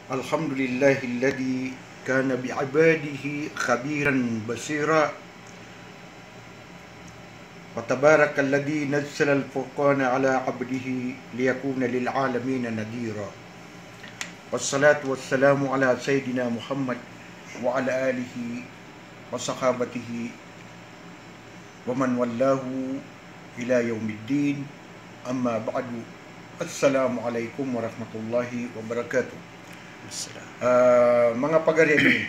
Alhamdulillahilladzi kana bi'ibadihi khabiran basira wa tabarakalladzi nazzala al-furqana ala 'abdihi liyakuna lil 'alamin nadhira. Wassalatu wassalamu ala sayyidina Muhammad wa ala alihi wa sahabatihi wa man wallahu ila yaumiddin. Amma ba'du. Assalamu alaikum warahmatullahi wabarakatuh. Mga pagariami,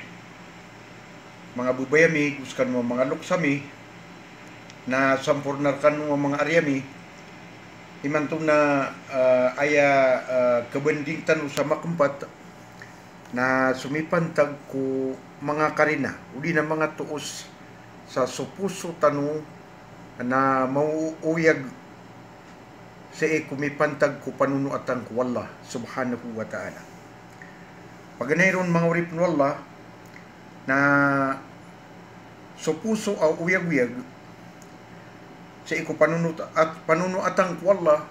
mga bubayami, guskan mo mga luksami, na sampurnarkan mo mga aryami, imantong na kabandingtan sa makumpat na sumipantag ko mga karina, uli na mga tuos sa supuso tanu na mauuyag sa kumipantag ko panunuatan ko Allah subhanahu wa ta'ala. Paganayron mga urip ng Allah na supuso o uyag-uyag sa iko panunuatan ko Allah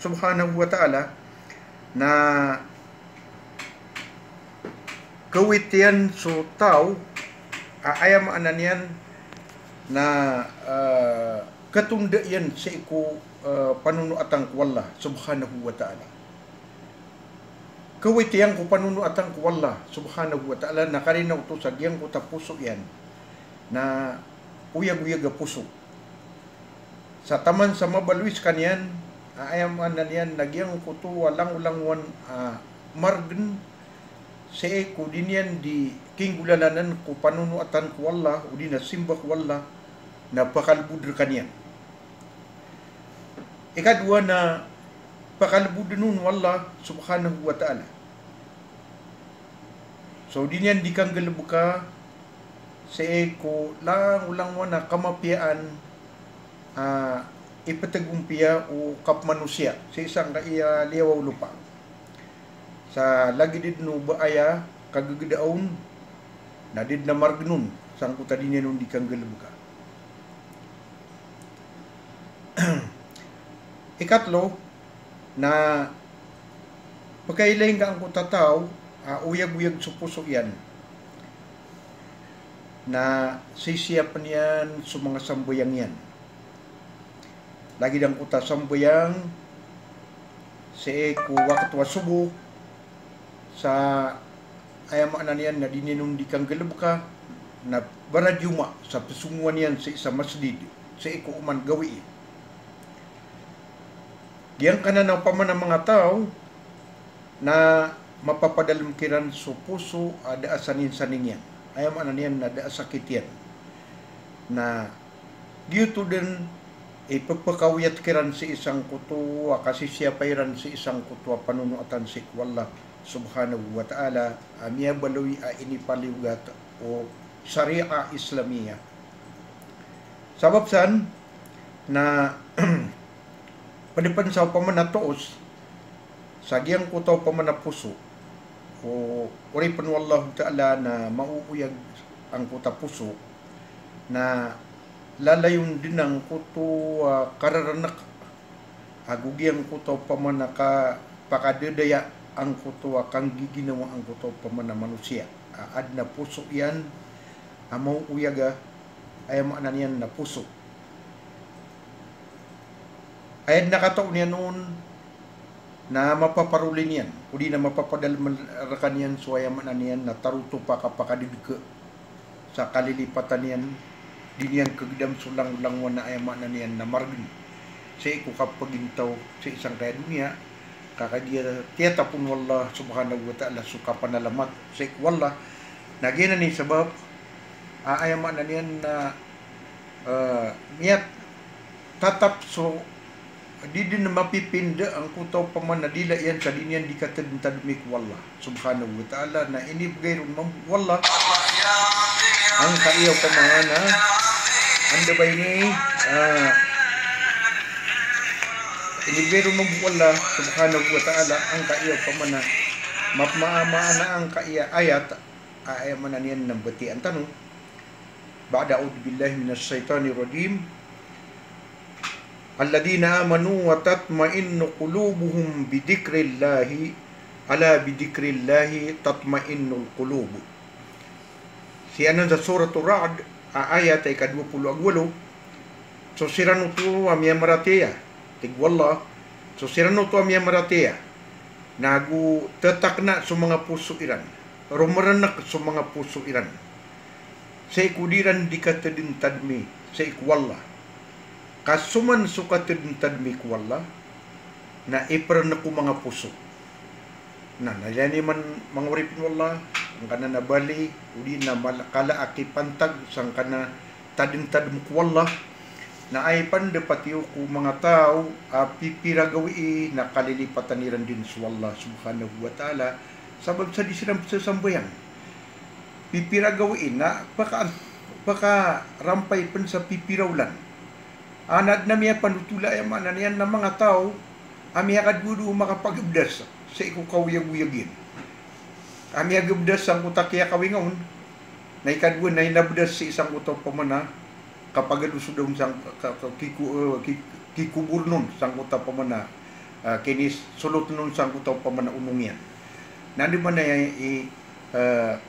subhanahu wa ta'ala na kawit yan so tao ayam anan yan na katunda yan sa iko panunuatan ko Allah subhanahu wa ta'ala. Kawit yang ko panunuatan ko Allah subhanahu wa ta'ala na karinaw to sa giyang ko tapuso yan na uyag-uyag puso. Sa taman sa mabaluis kanyan, ayaman na yan, nagyang ko to walang-ulangwan margen sa ko din yan di kinggulalanan ko panunuatan ko Allah o di na simba ko Allah na pakalbudr kanyan. Ikadwa na pakalbudr nun Allah subhanahu wa ta'ala. So di niyan di kang galabuka sa eko lang ulang wana kamapiaan ipatagumpiya o kapmanusya sa isang kaya liyawaw lupa. Sa lagi did no baaya kagagadaon na did na margnun sang kuta di niyan di kang galabuka. Ikatlo na pagkailayin ka ang kutataw uyag-uyag sa puso yan na sisiyapan yan sa mga sambayang yan. Lagi dang kuta sambayang sa eko wakatwa subo sa ayamaan yan na dininong di kang galabka na baradyuma sa pasunguan yan sa isa masjid sa eko uman gawi. Diyan ka na ng paman ng mga tao na mapapadalumkiran sa puso ada asanin-saning yan. Ayam anan yan na da sakit yan. Na dito din ipagpakawiyat kiran sa isang kutuwa kasi siya pairan sa isang kutuwa panunuatan si Allah subhanahu wa ta'ala amya baloy inipaliwgat o Sharia Islamiyah. Sabab san na padipansaw pamanatoos sa giyang kutaw pamanapuso o uripan wallahu ta'ala na mauuyag ang kuta puso na lalayon din ang kuto kararanak agugiyang kuto pamanaka pakadedaya ang kuto kang giginawa ang kuto pamana manusia ad na puso yan mauuyag ay maanan yan na puso ay nakataon yan noon na mapaparulin yan o di na mapapadalmarakan yan suwayaman yan na taruto pa kapakadidika sa kalilipatan yan din yan kagdam sulang-langwan na ayamanan yan na margin sa iko kapagintaw sa isang kaya dunia kakadiya tiyatapun wallah subhanahu wa ta'ala sukapan na lamat sa iko wallah nagyan ni sabab ayamanan yan na miyat tatap so di din na mapipinda ang kutaw pamanadila yan sa dinyan di katadintadmik wallah subhanahu wa ta'ala na inibigay rin wallah ang kaiyaw pamangana anda ba ini inibigay rin wallah subhanahu wa ta'ala ang kaiyaw pamana mapmaamaana ang kaiya ayat ayamanan yan ng bati ang tanong ba'da a'udhu billahi minas shaitanir rajim Alladina amanu wa tatma'innu qulubuhum bidikrillahi ala bidikrillahi tatmainnul qulub. Siyanan sa suratul Ra'd ayat ay ka-28. So sirano to amya maratea tigwalla. So sirano to amya maratea nagu tetakna sa mga puso iran rumaranak sa mga puso iran sa ikudiran di katadintad mi sa ikwalla kasuman sa katadintad mi ikwalla na ipranak ko mga puso na nalani man mga uripin wala ang kana nabali udi na malakala akipantag sang kana tadintad mo kwalla na ay pandapatiyo ko mga tao pipiragawi na kalilipataniran din sa Allah subhanahu wa ta'ala sabab sa disiram sa sambayan pipiragawi na baka rampay pan sa pipirawlan anad na miya panutula yaman na yan na mga tao amiya kadgudu makapagabdas sa ikukawiyag-wiyagin amiya gabdas ang utakya kawingon na ikadwa na inabdas sa isang utaw pamana kapag adusudong sang kikubur nun sang uta pamana kinis sulot nun sang uta pamana unong yan nandi man ay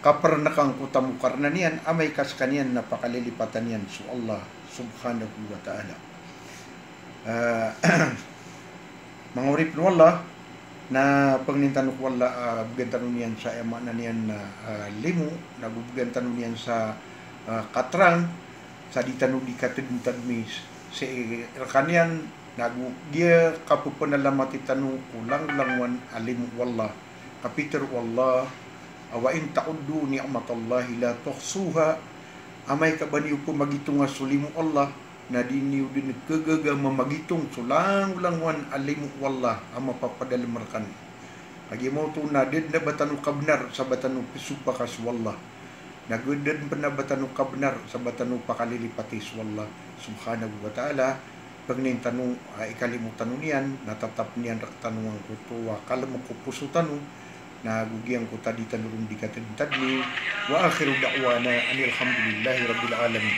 kaparnakang uta mukarna niyan amay kas kaniyan napakalilipatan yan so Allah subhanahu wa ta'ala. Mga urip wala na pagnintanok wala bugantan niyan sa ema na niyan na limo nagubugantan niyan sa katrang sa ditanu di katedintad mis si kanian nagu dia kapupanalamat itanu kulang langwan alim wallah kapiter wallah wa in ta'uddu ni'matallahi la tuhsuha amay kabaniw ko magitung nga sulimu Allah na diniw din kagaga mamagitong sulang langwan alim wallah ama papadalmarkan agi mo to na did na batanu kabnar sa batanu pisupakas wallah nagudan pa na batanu kabnar sa batanu pakalilipatis wallah subhanahu wa ta'ala pagnintanong ikalimutan niyan natatap niyan raktanong ko to kalam ko puso tanong nagugiang ko tadi tanurong di katintad ni wa akhiru da'wana anil hamdulillahi rabbil alamin.